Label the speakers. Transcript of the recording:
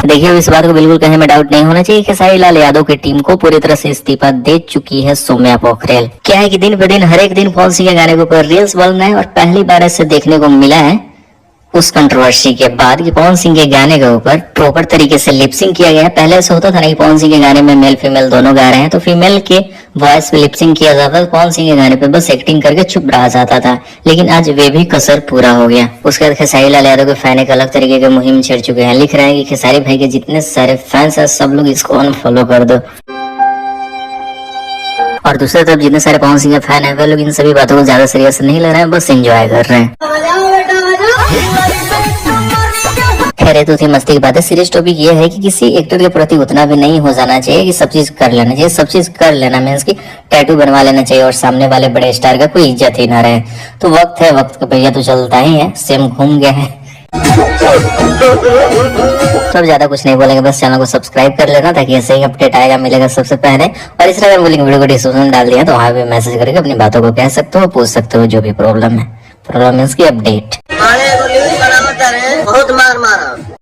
Speaker 1: देखिए इस बात को बिल्कुल कहीं में डाउट नहीं होना चाहिए, खेसारी लाल यादव की टीम को पूरी तरह से इस्तीफा दे चुकी है सौम्या पोखरेल। क्या है कि दिन ब दिन हर एक दिन पवन सिंह के गाने के ऊपर रील्स बन रहे हैं और पहली बार ऐसे देखने को मिला है उस कंट्रोवर्सी के बाद कि पवन सिंह के गाने के ऊपर प्रॉपर तरीके से लिपसिंग किया गया है। पहले ऐसा होता था ना कि पवन सिंह के गाने में मेल फीमेल दोनों गा रहे हैं तो फीमेल के वॉइस पे लिपसिंग किया जाता था, पवन सिंह के गाने पे बस एक्टिंग करके चुप रहा जाता था। लेकिन आज वे भी कसर पूरा हो गया। उसके बाद खेसारी लाल यादव के फैन एक अलग तरीके की मुहिम छेड़ चुके हैं, लिख रहे हैं कि खेसारी भाई के जितने सारे फैंस हैं सब लोग इसको अनफॉलो कर दो। और दूसरी तरफ जितने सारे पवन सिंह के फैन है वे लोग इन सभी बातों को ज्यादा सीरियस नहीं ले रहे हैं, बस एंजॉय कर रहे हैं। खैर तो थी मस्ती की बात है। सीरियस टॉपिक ये है कि किसी एक्टर के प्रति उतना भी नहीं हो जाना चाहिए कि सब चीज कर लेना चाहिए। सब चीज कर लेना मीन्स की टैटू बनवा लेना चाहिए और सामने वाले बड़े स्टार का कोई इज्जत ही ना रहे। तो वक्त है, वक्त का पहिया तो चलता ही है, सेम घूम गया है। तो अब ज्यादा कुछ नहीं बोलेंगे, बस चैनल को सब्सक्राइब कर लेना ताकि ऐसे ही अपडेट आएगा मिलेगा सबसे पहले। और इस तरह बोलेंगे वीडियो को डिस्क्रिप्शन में डाल दिया तो वहाँ भी मैसेज करके अपनी बातों को कह सकते हो, पूछ सकते हो जो भी प्रॉब्लम है। प्रॉब्लम मीन्स की अपडेट।
Speaker 2: बहुत मार मारा।